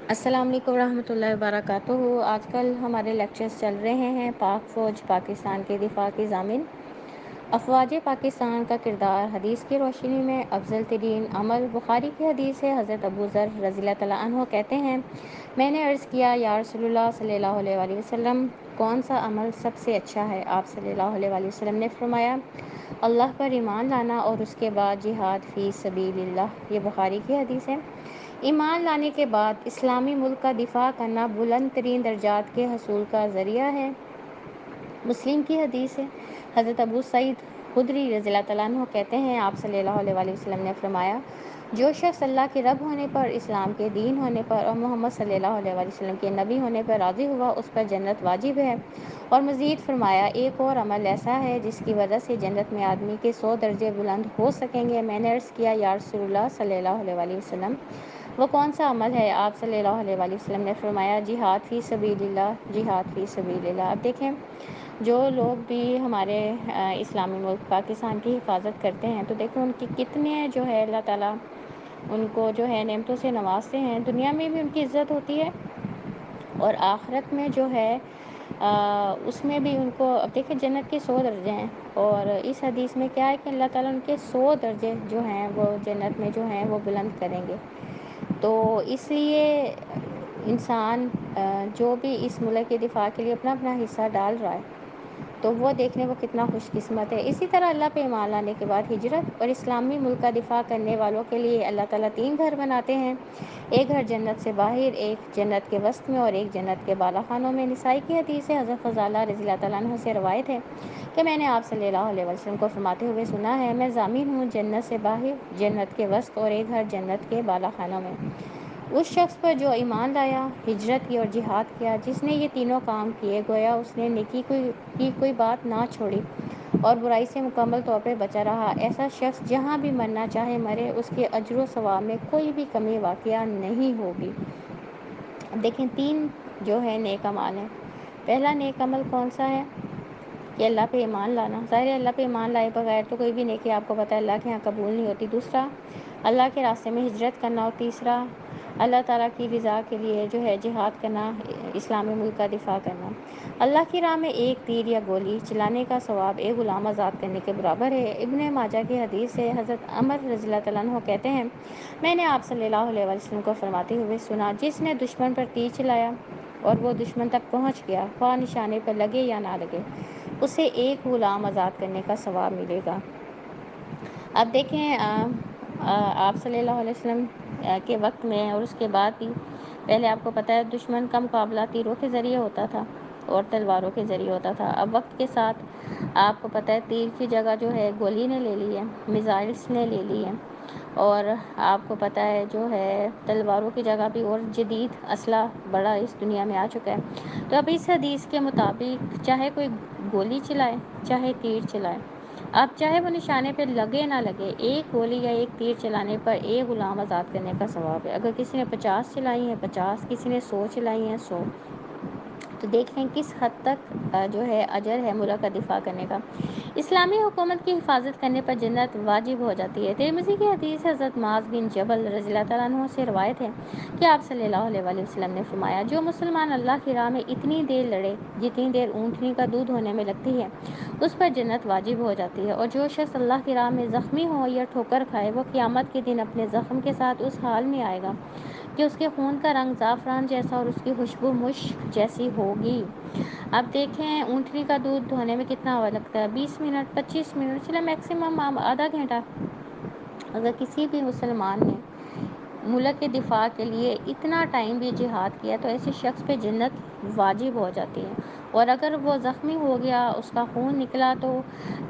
السلام علیکم ورحمۃ اللہ وبرکاتہ۔ آج کل ہمارے لیکچرز چل رہے ہیں پاک فوج پاکستان کے دفاع کی ضامن افواج پاکستان کا کردار حدیث کی روشنی میں افضل ترین عمل۔ بخاری کی حدیث ہے، حضرت ابو ذر رضی اللہ تعالیٰ عنہ کہتے ہیں، میں نے عرض کیا یا رسول اللہ صلی اللہ علیہ وآلہ وسلم، کون سا عمل سب سے اچھا ہے؟ آپ صلی اللہ علیہ وآلہ وسلم نے فرمایا، اللہ پر ایمان لانا اور اس کے بعد جہاد فی سبیل اللہ۔ یہ بخاری کی حدیث ہے۔ ایمان لانے کے بعد اسلامی ملک کا دفاع کرنا بلند ترین درجات کے حصول کا ذریعہ ہے۔ مسلم کی حدیث ہے، حضرت ابو سعید خدری رضی اللہ تعالیٰ عنہ کہتے ہیں، آپ صلی اللہ علیہ وآلہ وسلم نے فرمایا، جو شخص اللہ کے رب ہونے پر، اسلام کے دین ہونے پر اور محمد صلی اللہ علیہ وآلہ وسلم کے نبی ہونے پر راضی ہوا، اس پر جنت واجب ہے۔ اور مزید فرمایا، ایک اور عمل ایسا ہے جس کی وجہ سے جنت میں آدمی کے 100 درجے بلند ہو سکیں گے۔ میں نے عرض کیا یا رسول اللہ صلی اللہ علیہ وآلہ وسلم، وہ کون سا عمل ہے؟ آپ صلی اللہ علیہ وآلہ وسلم نے فرمایا، جہاد فی سبیل اللہ، جہاد فی سبیل اللہ۔ اب دیکھیں، جو لوگ بھی ہمارے اسلامی ملک پاکستان کی حفاظت کرتے ہیں، تو دیکھیں ان کی کتنے جو ہے اللہ تعالیٰ ان کو جو ہے نعمتوں سے نوازتے ہیں۔ دنیا میں بھی ان کی عزت ہوتی ہے اور آخرت میں جو ہے اس میں بھی ان کو، اب دیکھیں جنت کے 100 درجے ہیں، اور اس حدیث میں کیا ہے کہ اللہ تعالیٰ ان کے 100 درجے جو ہیں وہ جنت میں جو ہیں وہ بلند کریں گے۔ تو اس لیے انسان جو بھی اس ملک کے دفاع کے لیے اپنا اپنا حصہ ڈال رہا ہے، تو وہ دیکھنے وہ کتنا خوش قسمت ہے۔ اسی طرح اللہ پہ ایمان لانے کے بعد ہجرت اور اسلامی ملک کا دفاع کرنے والوں کے لیے اللہ تعالیٰ 3 گھر بناتے ہیں، ایک گھر جنت سے باہر، ایک جنت کے وسط میں اور ایک جنت کے بالا خانوں میں۔ نسائی کی حدیث ہے، حضرت فضالہ رضی اللہ تعالیٰ عنہ سے روایت ہے کہ میں نے آپ صلی اللہ علیہ وسلم کو فرماتے ہوئے سنا ہے، میں ضامن ہوں جنت سے باہر، جنت کے وسط اور ایک گھر جنت کے بالا خانوں میں، اس شخص پر جو ایمان لایا، ہجرت کی اور جہاد کیا، جس نے یہ تینوں کام کیے، گویا اس نے نیکی کی کوئی بات نہ چھوڑی اور برائی سے مکمل طور پہ بچا رہا، ایسا شخص جہاں بھی مرنا چاہے مرے، اس کے اجر و ثواب میں کوئی بھی کمی واقعہ نہیں ہوگی۔ اب دیکھیں 3 جو ہے نیک اعمال ہیں۔ پہلا نیک عمل کون سا ہے؟ کہ اللہ پہ ایمان لانا۔ ظاہر ہے اللہ پہ ایمان لائے بغیر تو کوئی بھی نیکی آپ کو پتہ ہے اللہ کے یہاں قبول نہیں ہوتی۔ دوسرا، اللہ کے راستے میں ہجرت کرنا، اور تیسرا، اللہ تعالیٰ کی رضا کے لیے جو ہے جہاد کرنا، اسلامی ملک کا دفاع کرنا۔ اللہ کی راہ میں ایک تیر یا گولی چلانے کا ثواب ایک غلام آزاد کرنے کے برابر ہے۔ ابن ماجہ کی حدیث ہے، حضرت عمر رضی اللہ تعالیٰ عنہ کہتے ہیں، میں نے آپ صلی اللہ علیہ وسلم کو فرماتے ہوئے سنا، جس نے دشمن پر تیر چلایا اور وہ دشمن تک پہنچ گیا، خواہ نشانے پر لگے یا نہ لگے، اسے ایک غلام آزاد کرنے کا ثواب ملے گا۔ اب دیکھیں آپ صلی اللہ علیہ وسلم کے وقت میں اور اس کے بعد بھی، پہلے آپ کو پتہ ہے دشمن کا مقابلہ تیروں کے ذریعے ہوتا تھا اور تلواروں کے ذریعے ہوتا تھا۔ اب وقت کے ساتھ آپ کو پتہ ہے تیر کی جگہ جو ہے گولی نے لے لی ہے، میزائلس نے لے لی ہے، اور آپ کو پتہ ہے جو ہے تلواروں کی جگہ بھی اور جدید اسلحہ بڑا اس دنیا میں آ چکا ہے۔ تو اب اس حدیث کے مطابق چاہے کوئی گولی چلائے چاہے تیر چلائے، اب چاہے وہ نشانے پہ لگے نہ لگے، ایک گولی یا ایک تیر چلانے پر ایک غلام آزاد کرنے کا ثواب ہے۔ اگر کسی نے 50 چلائی ہیں 50، کسی نے 100 چلائی ہیں 100، تو دیکھ لیں کس حد تک جو ہے اجر ہے ملک کا دفاع کرنے کا۔ اسلامی حکومت کی حفاظت کرنے پر جنت واجب ہو جاتی ہے۔ ترمذی کی حدیث حضرت معاذ بن جبل رضی اللہ تعالیٰ عنہ سے روایت ہے کہ آپ صلی اللہ علیہ وآلہ وسلم نے فرمایا، جو مسلمان اللہ کی راہ میں اتنی دیر لڑے جتنی دیر اونٹنی کا دودھ ہونے میں لگتی ہے، اس پر جنت واجب ہو جاتی ہے۔ اور جو شخص اللہ کی راہ میں زخمی ہو یا ٹھوکر کھائے، وہ قیامت کے دن اپنے زخم کے ساتھ اس حال میں آئے گا کہ اس کے خون کا رنگ زعفران جیسا اور اس کی خوشبو مشک جیسی ہوگی۔ اب دیکھیں اونٹنی کا دودھ دھونے میں کتنا وقت لگتا ہے، 20 منٹ 25 منٹ، چلے میکسیمم آدھا گھنٹہ۔ اگر کسی بھی مسلمان نے ملک کے دفاع کے لیے اتنا ٹائم بھی جہاد کیا تو ایسے شخص پہ جنت واجب ہو جاتی ہے۔ اور اگر وہ زخمی ہو گیا، اس کا خون نکلا، تو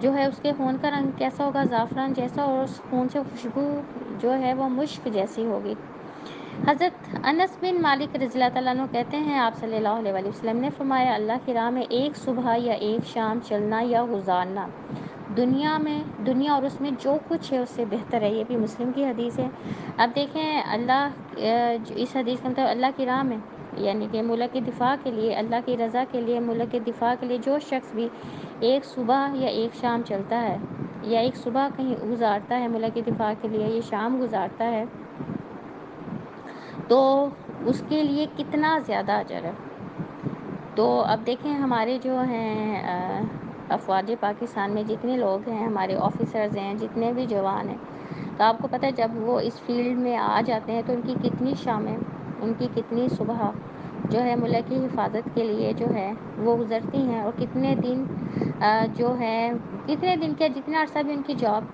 جو ہے اس کے خون کا رنگ کیسا ہوگا، زعفران جیسا، اور اس خون سے خوشبو جو ہے وہ مشک جیسی ہوگی۔ حضرت انس بن مالک رضی اللہ تعالیٰ عنہ کہتے ہیں، آپ صلی اللہ علیہ وآلہ وسلم نے فرمایا، اللہ کی راہ میں ایک صبح یا ایک شام چلنا یا گزارنا دنیا اور اس میں جو کچھ ہے اس سے بہتر ہے۔ یہ بھی مسلم کی حدیث ہے۔ اب دیکھیں اس حدیث کا مطلب اللہ کی راہ میں، یعنی کہ ملک کے دفاع کے لیے، اللہ کی رضا کے لیے، ملک کے دفاع کے لیے جو شخص بھی ایک صبح یا ایک شام چلتا ہے، یا ایک صبح کہیں گزارتا ہے ملک کے دفاع کے لیے، یہ شام گزارتا ہے، تو اس کے لیے کتنا زیادہ اجر ہے۔ تو اب دیکھیں ہمارے جو ہیں افواج پاکستان میں جتنے لوگ ہیں، ہمارے آفیسرز ہیں، جتنے بھی جوان ہیں، تو آپ کو پتہ ہے جب وہ اس فیلڈ میں آ جاتے ہیں تو ان کی کتنی شامیں، ان کی کتنی صبح جو ہے ملک کی حفاظت کے لیے جو ہے وہ گزرتی ہیں، اور کتنے دن جو ہے کتنے دن کے جتنا عرصہ بھی ان کی جاب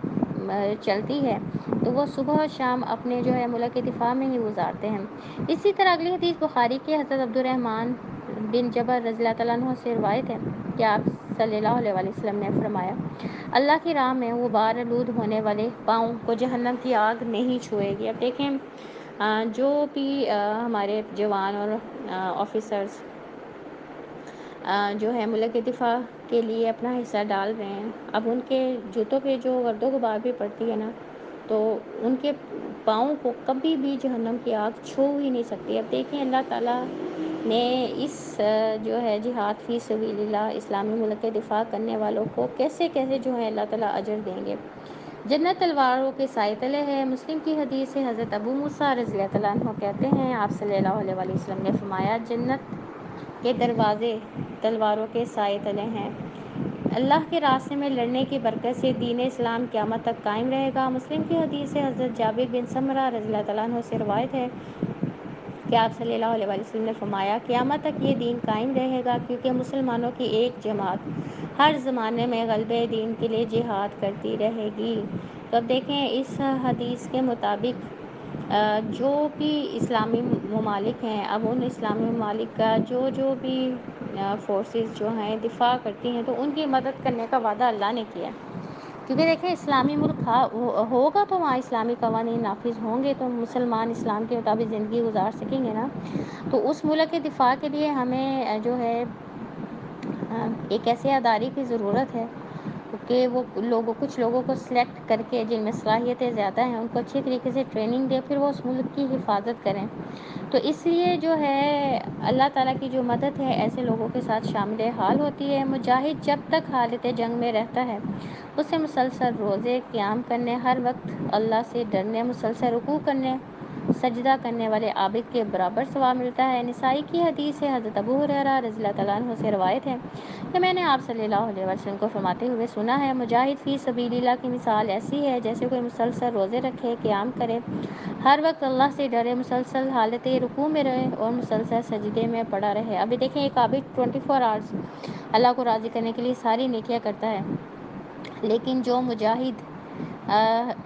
چلتی ہے تو وہ صبح و شام اپنے جو ہے ملک کے دفاع میں ہی گزارتے ہیں۔ اسی طرح اگلی حدیث بخاری کے حضرت عبدالرحمن بن جبر رضی اللہ تعالیٰ عنہ سے روایت ہے کہ آپ صلی اللہ علیہ وسلم نے فرمایا، اللہ کی راہ میں غبار آلود ہونے والے پاؤں کو جہنم کی آگ نہیں چھوئے گی۔ اب دیکھیں جو بھی ہمارے جوان اور آفیسرز جو ہے ملک کے دفاع کے لیے اپنا حصہ ڈال رہے ہیں، اب ان کے جوتوں پہ جو گرد و غبار بھی پڑتی ہے نا، تو ان کے پاؤں کو کبھی بھی جہنم کی آگ چھو ہی نہیں سکتی۔ اب دیکھیں اللہ تعالیٰ نے اس جو ہے جہاد فی سبیل اللہ اسلامی ملک کے دفاع کرنے والوں کو کیسے کیسے جو ہے اللہ تعالیٰ اجر دیں گے۔ جنت تلواروں کے سائے تلے ہے۔ مسلم کی حدیث سے حضرت ابو موسیٰ رضی اللہ تعالیٰ عنہ کہتے ہیں، آپ صلی اللہ علیہ وسلم نے فرمایا، جنت کے دروازے تلواروں کے سائے تلے ہیں۔ اللہ کے راستے میں لڑنے کی برکت سے دین اسلام قیامت تک قائم رہے گا۔ مسلم کی حدیث سے حضرت جابر بن سمرہ رضی اللہ تعالیٰ عنہ سے روایت ہے کہ آپ صلی اللہ علیہ وسلم نے فرمایا، قیامت تک یہ دین قائم رہے گا کیونکہ مسلمانوں کی ایک جماعت ہر زمانے میں غلبہ دین کے لیے جہاد کرتی رہے گی۔ تو اب دیکھیں اس حدیث کے مطابق جو بھی اسلامی ممالک ہیں، اب ان اسلامی ممالک کا جو بھی فورسز جو ہیں دفاع کرتی ہیں تو ان کی مدد کرنے کا وعدہ اللہ نے کیا ہے، کیونکہ دیکھیں اسلامی ملک ہوگا تو وہاں اسلامی قوانین نافذ ہوں گے تو مسلمان اسلام کے مطابق زندگی گزار سکیں گے نا۔ تو اس ملک کے دفاع کے لیے ہمیں جو ہے ایک ایسے ادارے کی ضرورت ہے کہ وہ کچھ لوگوں کو سلیکٹ کر کے جن میں صلاحیتیں زیادہ ہیں ان کو اچھی طریقے سے ٹریننگ دے، پھر وہ اس ملک کی حفاظت کریں۔ تو اس لیے جو ہے اللہ تعالیٰ کی جو مدد ہے ایسے لوگوں کے ساتھ شامل حال ہوتی ہے۔ مجاہد جب تک حالت جنگ میں رہتا ہے اسے مسلسل روزے قیام کرنے، ہر وقت اللہ سے ڈرنے، مسلسل رکوع کرنے، سجدہ کرنے والے عابد کے برابر ثواب ملتا ہے۔ نسائی کی حدیث سے حضرت ابو ہریرہ رضی اللہ تعالیٰ عنہ سے روایت ہے کہ میں نے آپ صلی اللہ علیہ وسلم کو فرماتے ہوئے سنا ہے، مجاہد فی سبیل اللہ کی مثال ایسی ہے جیسے کوئی مسلسل روزے رکھے، قیام کرے، ہر وقت اللہ سے ڈرے، مسلسل حالت رکوع میں رہے اور مسلسل سجدے میں پڑا رہے۔ ابھی دیکھیں ایک عابد 24 آورز اللہ کو راضی کرنے کے لیے ساری نیکیاں کرتا ہے، لیکن جو مجاہد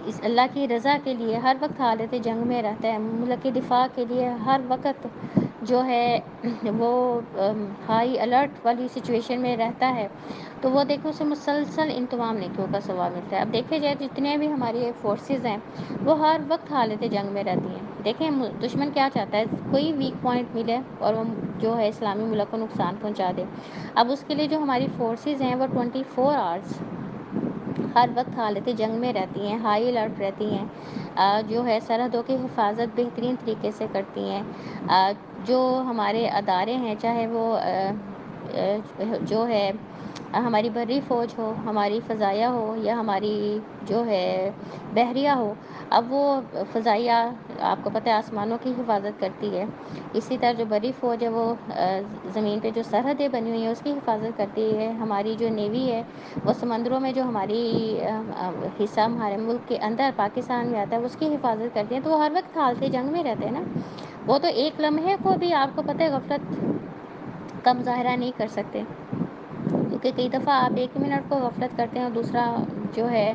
اس اللہ کی رضا کے لیے ہر وقت حالت جنگ میں رہتا ہے، ملک کے دفاع کے لیے ہر وقت جو ہے وہ ہائی الرٹ والی سچویشن میں رہتا ہے، تو وہ دیکھو اسے مسلسل ان تمام نیکیوں کا ثواب ملتا ہے۔ اب دیکھے جائے جتنے بھی ہماری فورسز ہیں وہ ہر وقت حالت جنگ میں رہتی ہیں۔ دیکھیں دشمن کیا چاہتا ہے، کوئی ویک پوائنٹ ملے اور وہ جو ہے اسلامی ملک کو نقصان پہنچا دے۔ اب اس کے لیے جو ہماری فورسز ہیں وہ 24 آورز ہر وقت حالت جنگ میں رہتی ہیں، ہائی الرٹ رہتی ہیں، جو ہے سرحدوں کی حفاظت بہترین طریقے سے کرتی ہیں۔ جو ہمارے ادارے ہیں، چاہے وہ جو ہے ہماری بحری فوج ہو، ہماری فضائیہ ہو یا ہماری جو ہے بحریہ ہو، اب وہ فضائیہ آپ کو پتہ ہے آسمانوں کی حفاظت کرتی ہے، اسی طرح جو بحری فوج ہے وہ زمین پہ جو سرحدیں بنی ہوئی ہیں اس کی حفاظت کرتی ہے۔ ہماری جو نیوی ہے وہ سمندروں میں جو ہماری حصہ ہمارے ملک کے اندر پاکستان میں آتا ہے اس کی حفاظت کرتی ہیں، تو وہ ہر وقت حالت جنگ میں رہتے ہیں نا، وہ تو ایک لمحے کو بھی آپ کو پتہ ہے غفلت کا مظاہرہ نہیں کر سکتے، کیونکہ کئی دفعہ آپ ایک منٹ کو غفلت کرتے ہیں اور دوسرا جو ہے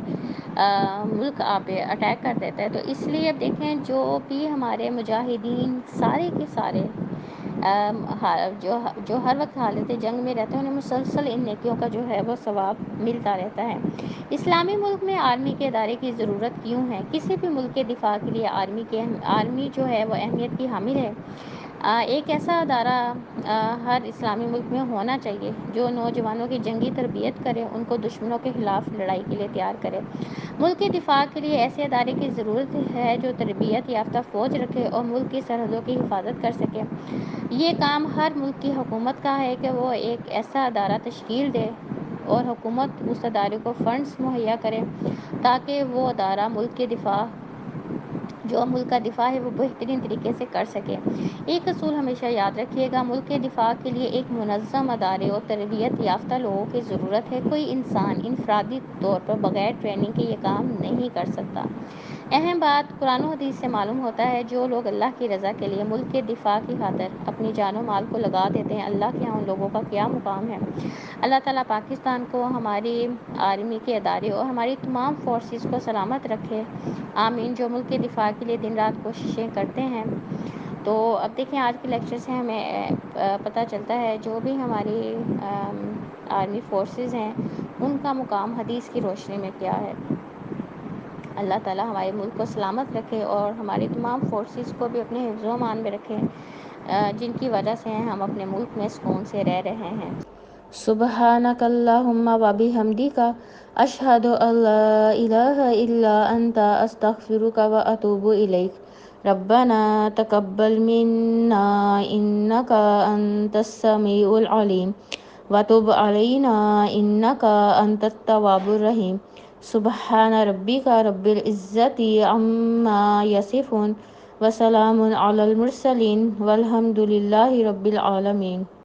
ملک آپ پہ اٹیک کر دیتا ہے۔ تو اس لیے اب دیکھیں جو بھی ہمارے مجاہدین سارے کے سارے جو ہر وقت حالت جنگ میں رہتے ہیں انہیں مسلسل ان نیکیوں کا جو ہے وہ ثواب ملتا رہتا ہے۔ اسلامی ملک میں آرمی کے ادارے کی ضرورت کیوں ہے؟ کسی بھی ملک کے دفاع کے لیے آرمی جو ہے وہ اہمیت کی حامل ہے۔ ایک ایسا ادارہ ہر اسلامی ملک میں ہونا چاہیے جو نوجوانوں کی جنگی تربیت کرے، ان کو دشمنوں کے خلاف لڑائی کے لیے تیار کرے۔ ملک کے دفاع کے لیے ایسے ادارے کی ضرورت ہے جو تربیت یافتہ فوج رکھے اور ملک کی سرحدوں کی حفاظت کر سکے۔ یہ کام ہر ملک کی حکومت کا ہے کہ وہ ایک ایسا ادارہ تشکیل دے اور حکومت اس ادارے کو فنڈز مہیا کرے تاکہ وہ ادارہ ملک کے دفاع جو ملک کا دفاع ہے وہ بہترین طریقے سے کر سکے۔ ایک اصول ہمیشہ یاد رکھیے گا، ملک کے دفاع کے لیے ایک منظم ادارے اور تربیت یافتہ لوگوں کی ضرورت ہے۔ کوئی انسان انفرادی طور پر بغیر ٹریننگ کے یہ کام نہیں کر سکتا۔ اہم بات قرآن و حدیث سے معلوم ہوتا ہے، جو لوگ اللہ کی رضا کے لیے ملک کے دفاع کی خاطر اپنی جان و مال کو لگا دیتے ہیں، اللہ کے یہاں ان لوگوں کا کیا مقام ہے۔ اللہ تعالیٰ پاکستان کو، ہماری آرمی کے ادارے اور ہماری تمام فورسز کو سلامت رکھے، آمین، جو ملک کے دفاع کے لیے دن رات کوششیں کرتے ہیں۔ تو اب دیکھیں آج کے لیکچر سے ہمیں پتہ چلتا ہے جو بھی ہماری آرمی فورسز ہیں ان کا مقام حدیث کی روشنی میں کیا ہے۔ اللہ تعالیٰ ہمارے ملک کو سلامت رکھے اور ہماری تمام فورسز کو بھی اپنے حفظ و امان میں رکھے، جن کی وجہ سے ہم اپنے ملک میں سکون سے رہ رہے ہیں۔ سبحانک اللہم و بحمدک، اشہد ان لا الہ الا انت، استغفرک و اتوب الیک۔ ربنا تقبل منا انک انت السمیع العلیم وتب علینا انک انت التواب الرحیم۔ سبحان ربک رب العزت عما یصفون وسلام علی المرسلین والحمد للہ رب العالمین۔